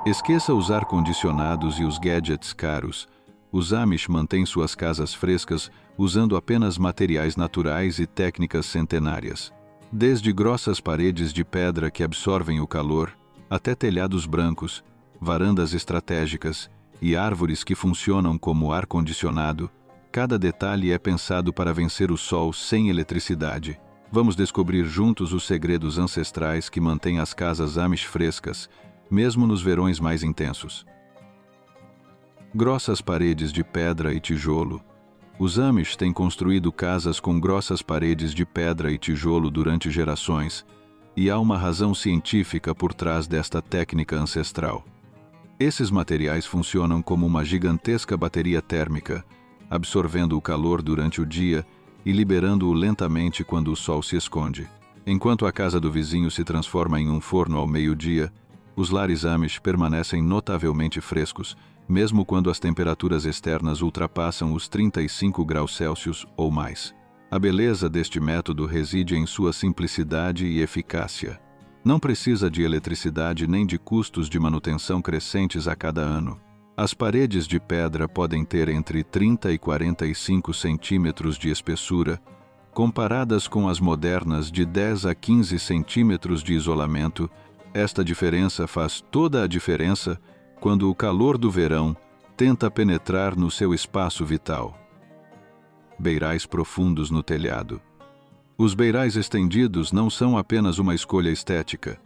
Esqueça os ar-condicionados e os gadgets caros. Os Amish mantêm suas casas frescas usando apenas materiais naturais e técnicas centenárias. Desde grossas paredes de pedra que absorvem o calor, até telhados brancos, varandas estratégicas e árvores que funcionam como ar-condicionado, cada detalhe é pensado para vencer o sol sem eletricidade. Vamos descobrir juntos os segredos ancestrais que mantêm as casas Amish frescas, mesmo nos verões mais intensos. Grossas paredes de pedra e tijolo. Os Amish têm construído casas com grossas paredes de pedra e tijolo durante gerações, e há uma razão científica por trás desta técnica ancestral. Esses materiais funcionam como uma gigantesca bateria térmica, absorvendo o calor durante o dia e liberando-o lentamente quando o sol se esconde. Enquanto a casa do vizinho se transforma em um forno ao meio-dia, os lares Amish permanecem notavelmente frescos, mesmo quando as temperaturas externas ultrapassam os 35 graus Celsius ou mais. A beleza deste método reside em sua simplicidade e eficácia. Não precisa de eletricidade nem de custos de manutenção crescentes a cada ano. As paredes de pedra podem ter entre 30 e 45 centímetros de espessura, comparadas com as modernas de 10 a 15 centímetros de isolamento. Esta diferença faz toda a diferença quando o calor do verão tenta penetrar no seu espaço vital. Beirais profundos no telhado. Os beirais estendidos não são apenas uma escolha estética.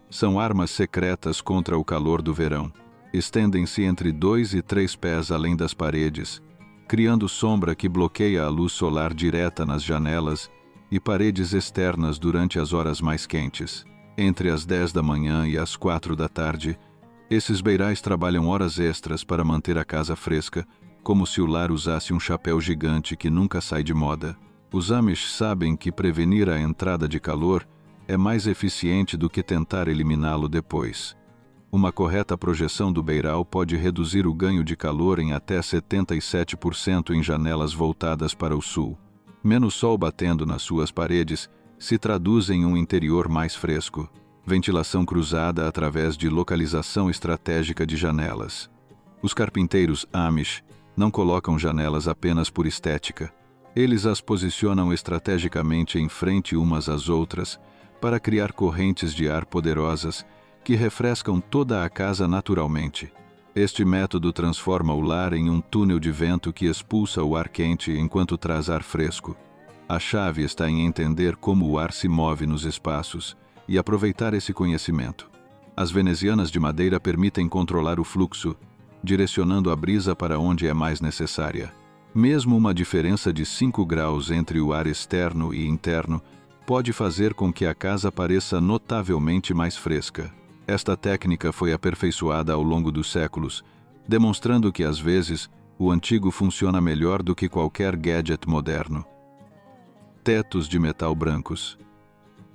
São armas secretas contra o calor do verão. Estendem-se entre 2 e 3 pés além das paredes, criando sombra que bloqueia a luz solar direta nas janelas e paredes externas durante as horas mais quentes. Entre as 10 da manhã e as 4 da tarde, esses beirais trabalham horas extras para manter a casa fresca, como se o lar usasse um chapéu gigante que nunca sai de moda. Os Amish sabem que prevenir a entrada de calor é mais eficiente do que tentar eliminá-lo depois. Uma correta projeção do beiral pode reduzir o ganho de calor em até 77% em janelas voltadas para o sul. Menos sol batendo nas suas paredes se traduz em um interior mais fresco. Ventilação cruzada através de localização estratégica de janelas. Os carpinteiros Amish não colocam janelas apenas por estética. Eles as posicionam estrategicamente em frente umas às outras para criar correntes de ar poderosas que refrescam toda a casa naturalmente. Este método transforma o lar em um túnel de vento que expulsa o ar quente enquanto traz ar fresco. A chave está em entender como o ar se move nos espaços e aproveitar esse conhecimento. As venezianas de madeira permitem controlar o fluxo, direcionando a brisa para onde é mais necessária. Mesmo uma diferença de 5 graus entre o ar externo e interno pode fazer com que a casa pareça notavelmente mais fresca. Esta técnica foi aperfeiçoada ao longo dos séculos, demonstrando que, às vezes, o antigo funciona melhor do que qualquer gadget moderno. Tetos de metal brancos.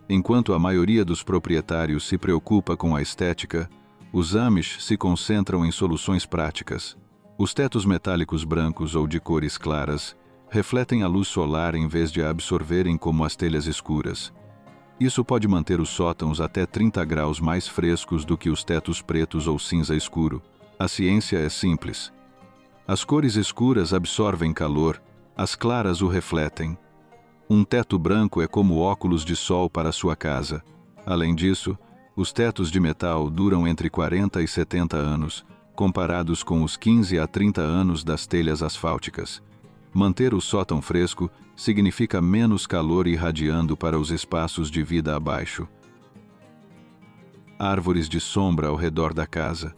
Enquanto a maioria dos proprietários se preocupa com a estética, os Amish se concentram em soluções práticas. Os tetos metálicos brancos ou de cores claras refletem a luz solar em vez de a absorverem como as telhas escuras. Isso pode manter os sótãos até 30 graus mais frescos do que os tetos pretos ou cinza escuro. A ciência é simples. As cores escuras absorvem calor, as claras o refletem. Um teto branco é como óculos de sol para sua casa. Além disso, os tetos de metal duram entre 40 e 70 anos, comparados com os 15 a 30 anos das telhas asfálticas. Manter o sótão fresco significa menos calor irradiando para os espaços de vida abaixo. Árvores de sombra ao redor da casa.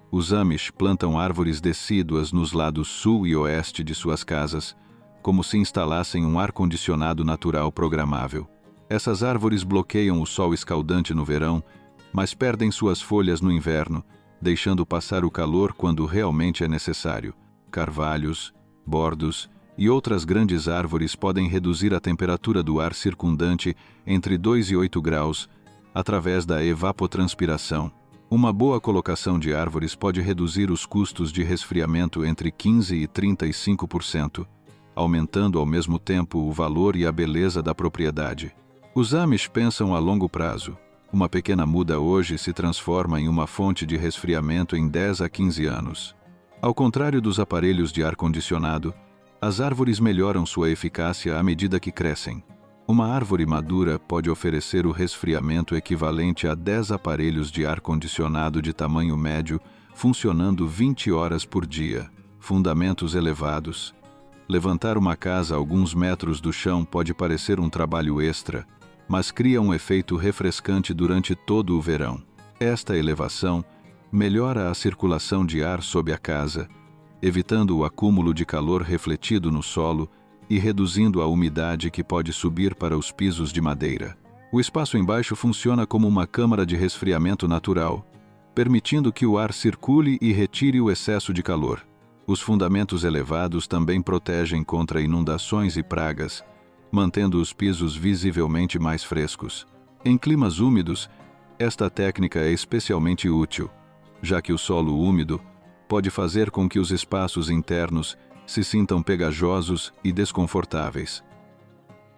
Os Amish plantam árvores decíduas nos lados sul e oeste de suas casas, como se instalassem um ar-condicionado natural programável. Essas árvores bloqueiam o sol escaldante no verão, mas perdem suas folhas no inverno, deixando passar o calor quando realmente é necessário. Carvalhos, bordos e outras grandes árvores podem reduzir a temperatura do ar circundante entre 2 e 8 graus através da evapotranspiração. Uma boa colocação de árvores pode reduzir os custos de resfriamento entre 15% e 35%, aumentando ao mesmo tempo o valor e a beleza da propriedade. Os Amish pensam a longo prazo. Uma pequena muda hoje se transforma em uma fonte de resfriamento em 10 a 15 anos. Ao contrário dos aparelhos de ar-condicionado, as árvores melhoram sua eficácia à medida que crescem. Uma árvore madura pode oferecer o resfriamento equivalente a 10 aparelhos de ar-condicionado de tamanho médio, funcionando 20 horas por dia. Fundamentos elevados. Levantar uma casa a alguns metros do chão pode parecer um trabalho extra, mas cria um efeito refrescante durante todo o verão. Esta elevação melhora a circulação de ar sob a casa, evitando o acúmulo de calor refletido no solo e reduzindo a umidade que pode subir para os pisos de madeira. O espaço embaixo funciona como uma câmara de resfriamento natural, permitindo que o ar circule e retire o excesso de calor. Os fundamentos elevados também protegem contra inundações e pragas, mantendo os pisos visivelmente mais frescos. Em climas úmidos, esta técnica é especialmente útil, já que o solo úmido pode fazer com que os espaços internos se sintam pegajosos e desconfortáveis.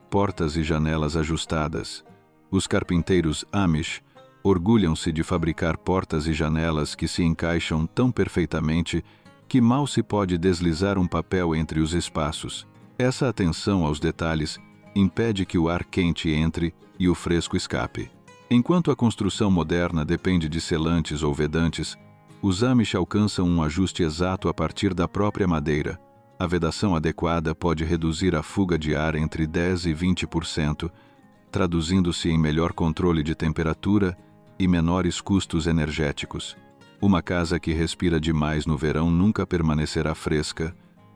Portas e janelas ajustadas. Os carpinteiros Amish orgulham-se de fabricar portas e janelas que se encaixam tão perfeitamente que mal se pode deslizar um papel entre os espaços. Essa atenção aos detalhes impede que o ar quente entre e o fresco escape. Enquanto a construção moderna depende de selantes ou vedantes, os Amish alcançam um ajuste exato a partir da própria madeira. A vedação adequada pode reduzir a fuga de ar entre 10% e 20%, traduzindo-se em melhor controle de temperatura e menores custos energéticos. Uma casa que respira demais no verão nunca permanecerá fresca,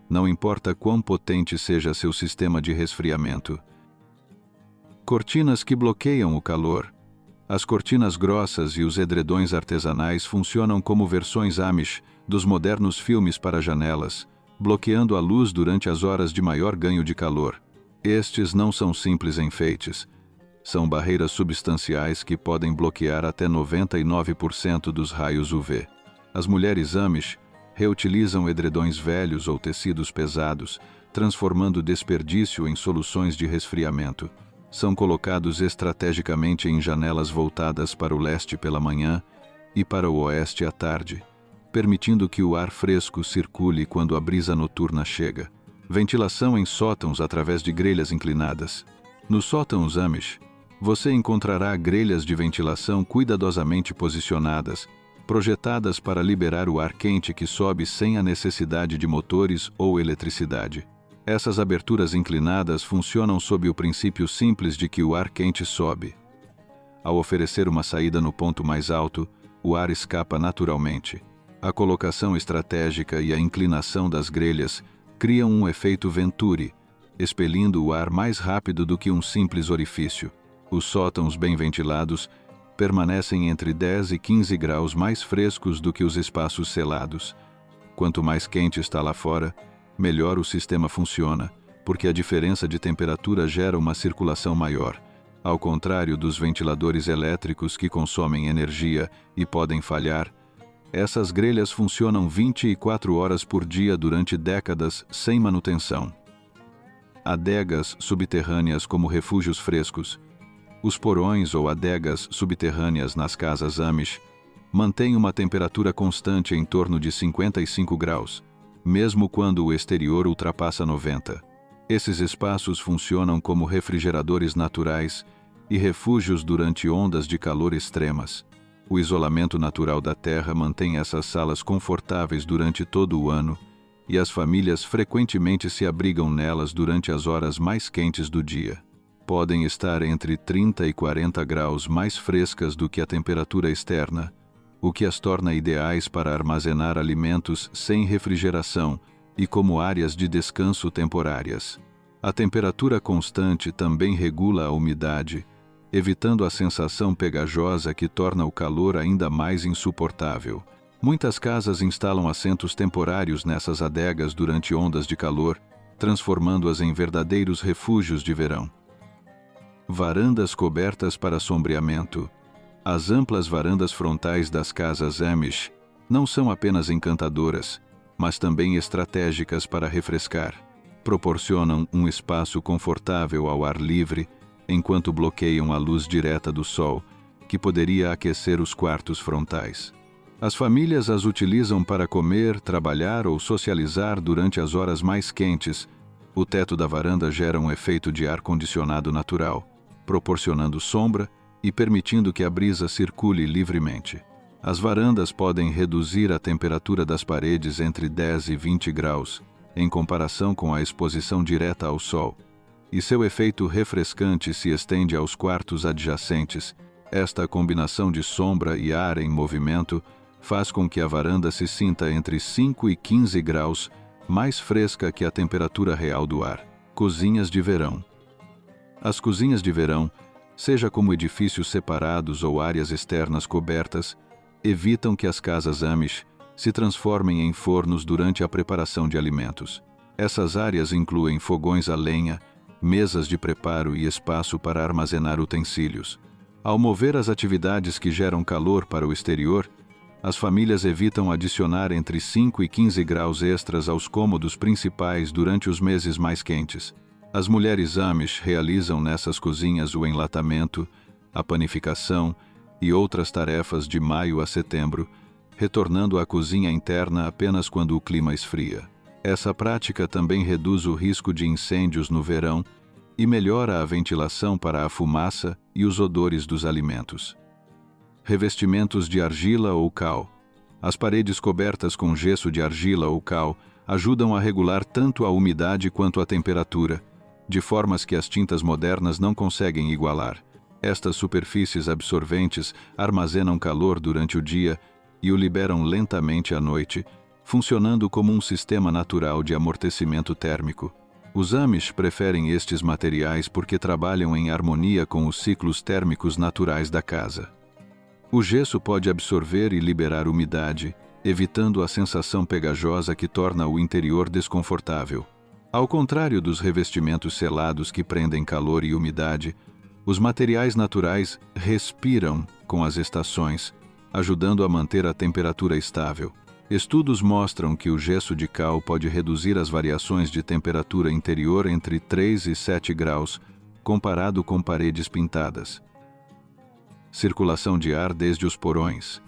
não importa quão potente seja seu sistema de resfriamento. Cortinas que bloqueiam o calor. As cortinas grossas e os edredões artesanais funcionam como versões Amish dos modernos filmes para janelas, bloqueando a luz durante as horas de maior ganho de calor. Estes não são simples enfeites. São barreiras substanciais que podem bloquear até 99% dos raios UV. As mulheres Amish reutilizam edredões velhos ou tecidos pesados, transformando desperdício em soluções de resfriamento. São colocados estrategicamente em janelas voltadas para o leste pela manhã e para o oeste à tarde, permitindo que o ar fresco circule quando a brisa noturna chega. Ventilação em sótãos através de grelhas inclinadas. Nos sótãos Amish, você encontrará grelhas de ventilação cuidadosamente posicionadas, projetadas para liberar o ar quente que sobe sem a necessidade de motores ou eletricidade. Essas aberturas inclinadas funcionam sob o princípio simples de que o ar quente sobe. Ao oferecer uma saída no ponto mais alto, o ar escapa naturalmente. A colocação estratégica e a inclinação das grelhas criam um efeito Venturi, expelindo o ar mais rápido do que um simples orifício. Os sótãos bem ventilados permanecem entre 10 e 15 graus mais frescos do que os espaços selados. Quanto mais quente está lá fora, melhor o sistema funciona, porque a diferença de temperatura gera uma circulação maior. Ao contrário dos ventiladores elétricos que consomem energia e podem falhar, essas grelhas funcionam 24 horas por dia durante décadas sem manutenção. Adegas subterrâneas como refúgios frescos. Os porões ou adegas subterrâneas nas casas Amish mantêm uma temperatura constante em torno de 55 graus, mesmo quando o exterior ultrapassa 90. Esses espaços funcionam como refrigeradores naturais e refúgios durante ondas de calor extremas. O isolamento natural da terra mantém essas salas confortáveis durante todo o ano, e as famílias frequentemente se abrigam nelas durante as horas mais quentes do dia. Podem estar entre 30 e 40 graus mais frescas do que a temperatura externa, o que as torna ideais para armazenar alimentos sem refrigeração e como áreas de descanso temporárias. A temperatura constante também regula a umidade, evitando a sensação pegajosa que torna o calor ainda mais insuportável. Muitas casas instalam assentos temporários nessas adegas durante ondas de calor, transformando-as em verdadeiros refúgios de verão. Varandas cobertas para sombreamento. As amplas varandas frontais das casas Amish não são apenas encantadoras, mas também estratégicas para refrescar. Proporcionam um espaço confortável ao ar livre, enquanto bloqueiam a luz direta do sol, que poderia aquecer os quartos frontais. As famílias as utilizam para comer, trabalhar ou socializar durante as horas mais quentes. O teto da varanda gera um efeito de ar-condicionado natural, proporcionando sombra e permitindo que a brisa circule livremente. As varandas podem reduzir a temperatura das paredes entre 10 e 20 graus, em comparação com a exposição direta ao sol, e seu efeito refrescante se estende aos quartos adjacentes. Esta combinação de sombra e ar em movimento faz com que a varanda se sinta entre 5 e 15 graus mais fresca que a temperatura real do ar. Cozinhas de verão. As cozinhas de verão, seja como edifícios separados ou áreas externas cobertas, evitam que as casas Amish se transformem em fornos durante a preparação de alimentos. Essas áreas incluem fogões a lenha, mesas de preparo e espaço para armazenar utensílios. Ao mover as atividades que geram calor para o exterior, as famílias evitam adicionar entre 5 e 15 graus extras aos cômodos principais durante os meses mais quentes. As mulheres Amish realizam nessas cozinhas o enlatamento, a panificação e outras tarefas de maio a setembro, retornando à cozinha interna apenas quando o clima esfria. Essa prática também reduz o risco de incêndios no verão e melhora a ventilação para a fumaça e os odores dos alimentos. Revestimentos de argila ou cal. As paredes cobertas com gesso de argila ou cal ajudam a regular tanto a umidade quanto a temperatura, de formas que as tintas modernas não conseguem igualar. Estas superfícies absorventes armazenam calor durante o dia e o liberam lentamente à noite, funcionando como um sistema natural de amortecimento térmico. Os Amish preferem estes materiais porque trabalham em harmonia com os ciclos térmicos naturais da casa. O gesso pode absorver e liberar umidade, evitando a sensação pegajosa que torna o interior desconfortável. Ao contrário dos revestimentos selados que prendem calor e umidade, os materiais naturais respiram com as estações, ajudando a manter a temperatura estável. Estudos mostram que o gesso de cal pode reduzir as variações de temperatura interior entre 3 e 7 graus, comparado com paredes pintadas. Circulação de ar desde os porões.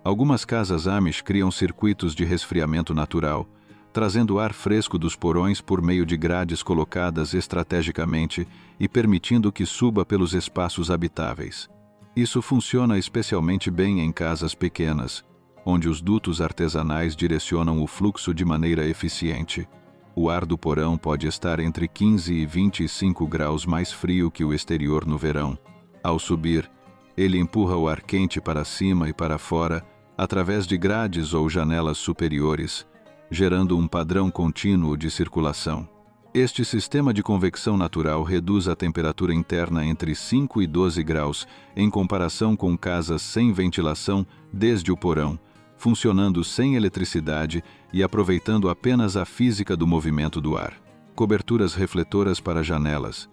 Algumas casas Amish criam circuitos de resfriamento natural, trazendo ar fresco dos porões por meio de grades colocadas estrategicamente e permitindo que suba pelos espaços habitáveis. Isso funciona especialmente bem em casas pequenas, onde os dutos artesanais direcionam o fluxo de maneira eficiente. O ar do porão pode estar entre 15 e 25 graus mais frio que o exterior no verão. Ao subir, ele empurra o ar quente para cima e para fora, através de grades ou janelas superiores, gerando um padrão contínuo de circulação. Este sistema de convecção natural reduz a temperatura interna entre 5 e 12 graus, em comparação com casas sem ventilação desde o porão, funcionando sem eletricidade e aproveitando apenas a física do movimento do ar. Coberturas refletoras para janelas.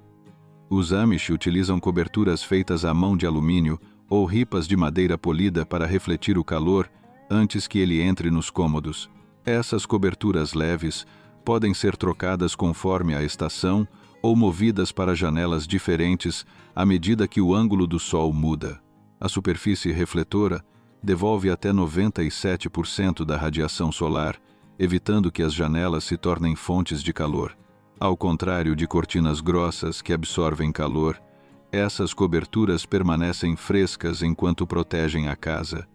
Os Amish utilizam coberturas feitas à mão de alumínio ou ripas de madeira polida para refletir o calor antes que ele entre nos cômodos. Essas coberturas leves podem ser trocadas conforme a estação ou movidas para janelas diferentes à medida que o ângulo do sol muda. A superfície refletora devolve até 97% da radiação solar, evitando que as janelas se tornem fontes de calor. Ao contrário de cortinas grossas que absorvem calor, essas coberturas permanecem frescas enquanto protegem a casa.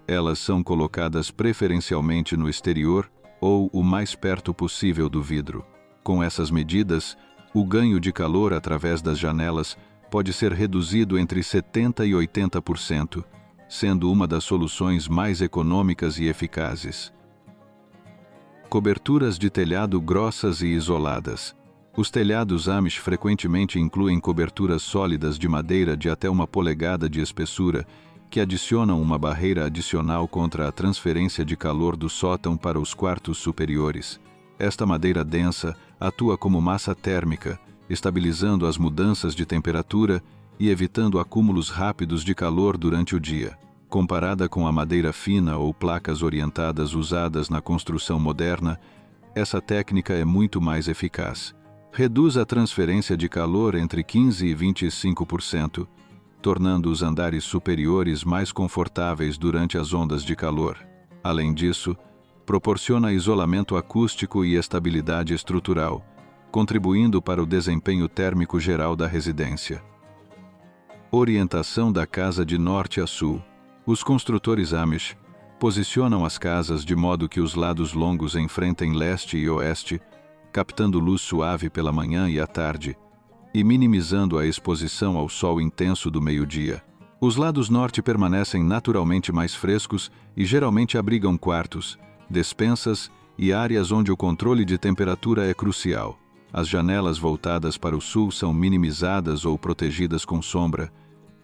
Elas são colocadas preferencialmente no exterior ou o mais perto possível do vidro. Com essas medidas, o ganho de calor através das janelas pode ser reduzido entre 70% e 80%, sendo uma das soluções mais econômicas e eficazes. Coberturas de telhado grossas e isoladas. Os telhados Amish frequentemente incluem coberturas sólidas de madeira de até 1 polegada de espessura, que adicionam uma barreira adicional contra a transferência de calor do sótão para os quartos superiores. Esta madeira densa atua como massa térmica, estabilizando as mudanças de temperatura e evitando acúmulos rápidos de calor durante o dia. Comparada com a madeira fina ou placas orientadas usadas na construção moderna, essa técnica é muito mais eficaz. Reduz a transferência de calor entre 15% e 25%, tornando os andares superiores mais confortáveis durante as ondas de calor. Além disso, proporciona isolamento acústico e estabilidade estrutural, contribuindo para o desempenho térmico geral da residência. Orientação da casa de norte a sul. Os construtores Amish posicionam as casas de modo que os lados longos enfrentem leste e oeste, captando luz suave pela manhã e à tarde, e minimizando a exposição ao sol intenso do meio-dia. Os lados norte permanecem naturalmente mais frescos e geralmente abrigam quartos, despensas e áreas onde o controle de temperatura é crucial. As janelas voltadas para o sul são minimizadas ou protegidas com sombra,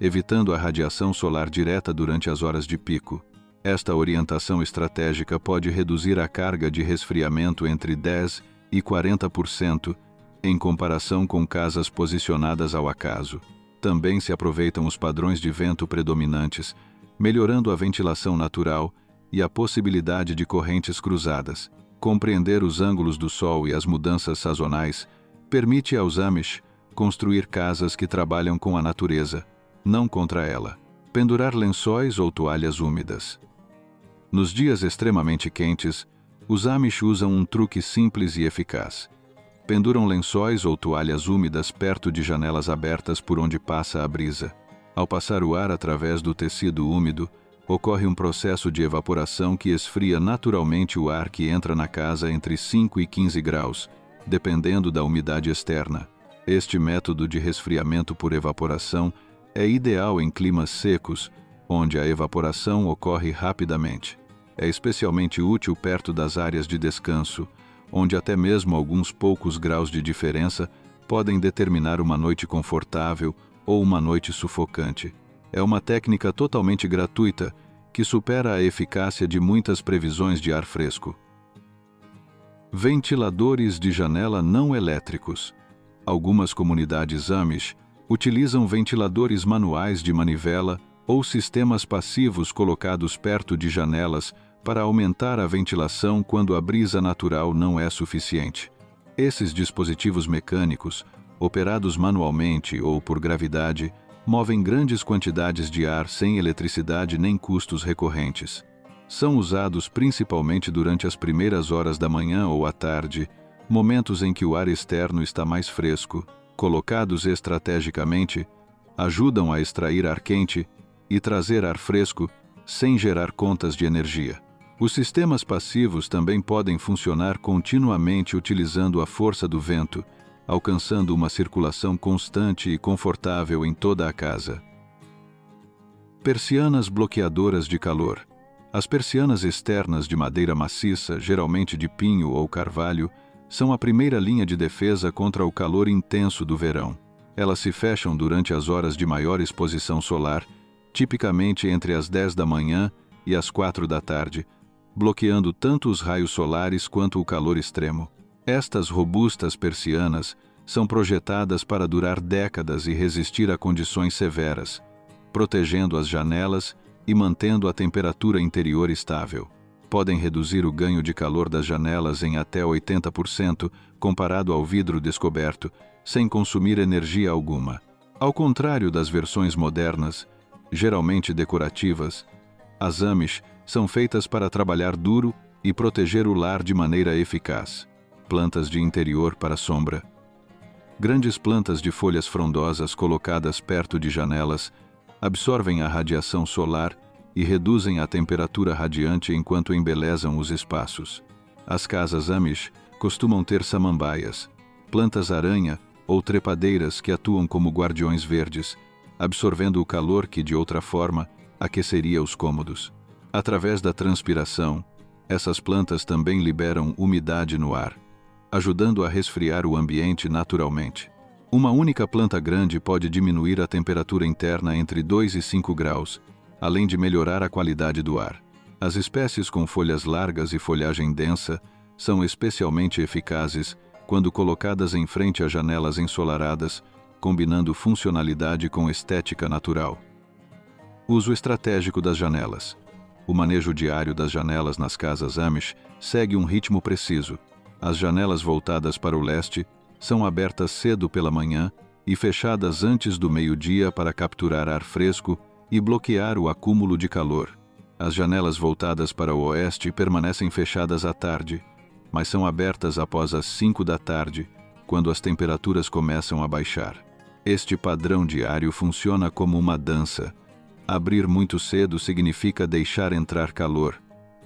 evitando a radiação solar direta durante as horas de pico. Esta orientação estratégica pode reduzir a carga de resfriamento entre 10% e 40%, em comparação com casas posicionadas ao acaso. Também se aproveitam os padrões de vento predominantes, melhorando a ventilação natural e a possibilidade de correntes cruzadas. Compreender os ângulos do sol e as mudanças sazonais permite aos Amish construir casas que trabalham com a natureza, não contra ela. Pendurar lençóis ou toalhas úmidas. Nos dias extremamente quentes, os Amish usam um truque simples e eficaz. Penduram lençóis ou toalhas úmidas perto de janelas abertas por onde passa a brisa. Ao passar o ar através do tecido úmido, ocorre um processo de evaporação que esfria naturalmente o ar que entra na casa entre 5 e 15 graus, dependendo da umidade externa. Este método de resfriamento por evaporação é ideal em climas secos, onde a evaporação ocorre rapidamente. É especialmente útil perto das áreas de descanso, onde até mesmo alguns poucos graus de diferença podem determinar uma noite confortável ou uma noite sufocante. É uma técnica totalmente gratuita que supera a eficácia de muitas previsões de ar fresco. Ventiladores de janela não elétricos. Algumas comunidades Amish utilizam ventiladores manuais de manivela ou sistemas passivos colocados perto de janelas para aumentar a ventilação quando a brisa natural não é suficiente. Esses dispositivos mecânicos, operados manualmente ou por gravidade, movem grandes quantidades de ar sem eletricidade nem custos recorrentes. São usados principalmente durante as primeiras horas da manhã ou à tarde, momentos em que o ar externo está mais fresco. Colocados estrategicamente, ajudam a extrair ar quente e trazer ar fresco sem gerar contas de energia. Os sistemas passivos também podem funcionar continuamente utilizando a força do vento, alcançando uma circulação constante e confortável em toda a casa. Persianas bloqueadoras de calor. As persianas externas de madeira maciça, geralmente de pinho ou carvalho, são a primeira linha de defesa contra o calor intenso do verão. Elas se fecham durante as horas de maior exposição solar, tipicamente entre as 10 da manhã e as 4 da tarde, bloqueando tanto os raios solares quanto o calor extremo. Estas robustas persianas são projetadas para durar décadas e resistir a condições severas, protegendo as janelas e mantendo a temperatura interior estável. Podem reduzir o ganho de calor das janelas em até 80% comparado ao vidro descoberto, sem consumir energia alguma. Ao contrário das versões modernas, geralmente decorativas, as Amish são feitas para trabalhar duro e proteger o lar de maneira eficaz. Plantas de interior para sombra. Grandes plantas de folhas frondosas colocadas perto de janelas absorvem a radiação solar e reduzem a temperatura radiante enquanto embelezam os espaços. As casas Amish costumam ter samambaias, plantas-aranha ou trepadeiras que atuam como guardiões verdes, absorvendo o calor que, de outra forma, aqueceria os cômodos. Através da transpiração, essas plantas também liberam umidade no ar, ajudando a resfriar o ambiente naturalmente. Uma única planta grande pode diminuir a temperatura interna entre 2 e 5 graus, além de melhorar a qualidade do ar. As espécies com folhas largas e folhagem densa são especialmente eficazes quando colocadas em frente a janelas ensolaradas, combinando funcionalidade com estética natural. Uso estratégico das janelas. O manejo diário das janelas nas casas Amish segue um ritmo preciso. As janelas voltadas para o leste são abertas cedo pela manhã e fechadas antes do meio-dia para capturar ar fresco e bloquear o acúmulo de calor. As janelas voltadas para o oeste permanecem fechadas à tarde, mas são abertas após as 5 da tarde, quando as temperaturas começam a baixar. Este padrão diário funciona como uma dança. Abrir muito cedo significa deixar entrar calor.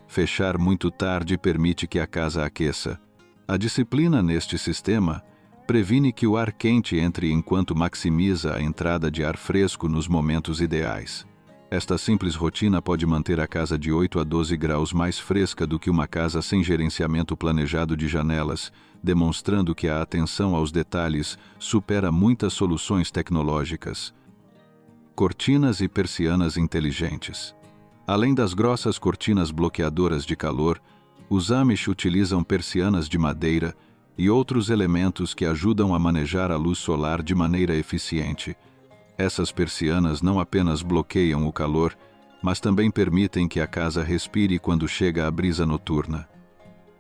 Fechar muito tarde permite que a casa aqueça. A disciplina neste sistema previne que o ar quente entre enquanto maximiza a entrada de ar fresco nos momentos ideais. Esta simples rotina pode manter a casa de 8 a 12 graus mais fresca do que uma casa sem gerenciamento planejado de janelas, demonstrando que a atenção aos detalhes supera muitas soluções tecnológicas. Cortinas e persianas inteligentes. Além das grossas cortinas bloqueadoras de calor, os Amish utilizam persianas de madeira e outros elementos que ajudam a manejar a luz solar de maneira eficiente. Essas persianas não apenas bloqueiam o calor, mas também permitem que a casa respire quando chega a brisa noturna.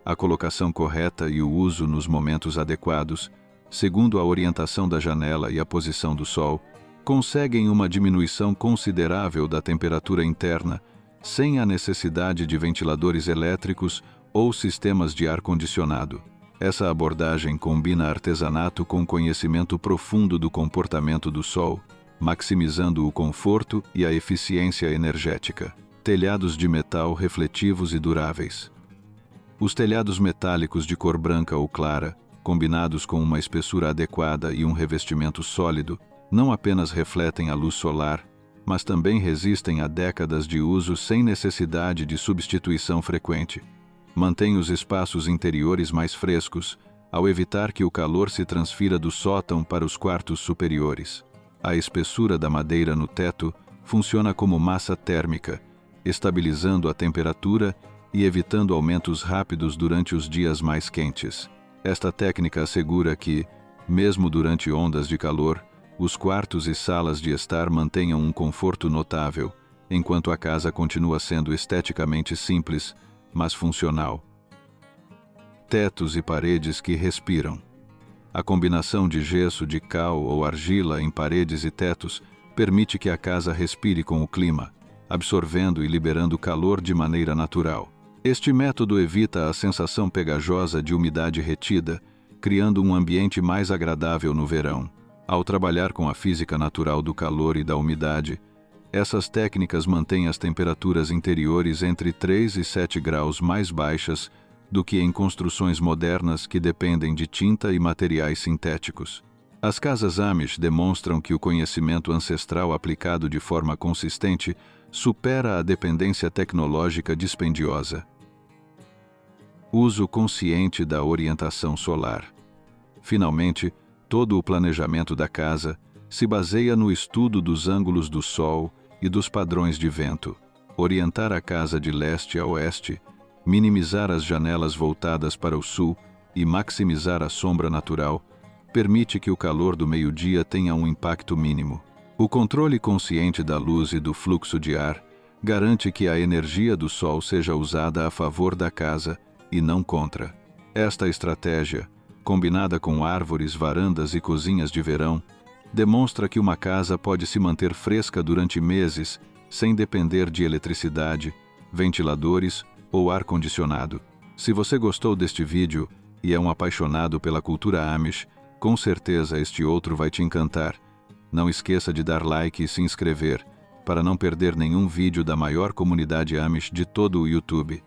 A colocação correta e o uso nos momentos adequados, segundo a orientação da janela e a posição do sol, conseguem uma diminuição considerável da temperatura interna, sem a necessidade de ventiladores elétricos ou sistemas de ar-condicionado. Essa abordagem combina artesanato com conhecimento profundo do comportamento do sol, maximizando o conforto e a eficiência energética. Telhados de metal refletivos e duráveis. Os telhados metálicos de cor branca ou clara, combinados com uma espessura adequada e um revestimento sólido, não apenas refletem a luz solar, mas também resistem a décadas de uso sem necessidade de substituição frequente. Mantém os espaços interiores mais frescos, ao evitar que o calor se transfira do sótão para os quartos superiores. A espessura da madeira no teto funciona como massa térmica, estabilizando a temperatura e evitando aumentos rápidos durante os dias mais quentes. Esta técnica assegura que, mesmo durante ondas de calor, os quartos e salas de estar mantenham um conforto notável, enquanto a casa continua sendo esteticamente simples, mas funcional. Tetos e paredes que respiram. A combinação de gesso de cal ou argila em paredes e tetos permite que a casa respire com o clima, absorvendo e liberando calor de maneira natural. Este método evita a sensação pegajosa de umidade retida, criando um ambiente mais agradável no verão. Ao trabalhar com a física natural do calor e da umidade, essas técnicas mantêm as temperaturas interiores entre 3 e 7 graus mais baixas do que em construções modernas que dependem de tinta e materiais sintéticos. As casas Amish demonstram que o conhecimento ancestral aplicado de forma consistente supera a dependência tecnológica dispendiosa. Uso consciente da orientação solar. Finalmente, todo o planejamento da casa se baseia no estudo dos ângulos do sol e dos padrões de vento. Orientar a casa de leste a oeste, minimizar as janelas voltadas para o sul e maximizar a sombra natural permite que o calor do meio-dia tenha um impacto mínimo. O controle consciente da luz e do fluxo de ar garante que a energia do sol seja usada a favor da casa e não contra. Esta estratégia, combinada com árvores, varandas e cozinhas de verão, demonstra que uma casa pode se manter fresca durante meses sem depender de eletricidade, ventiladores ou ar-condicionado. Se você gostou deste vídeo e é um apaixonado pela cultura Amish, com certeza este outro vai te encantar. Não esqueça de dar like e se inscrever, para não perder nenhum vídeo da maior comunidade Amish de todo o YouTube.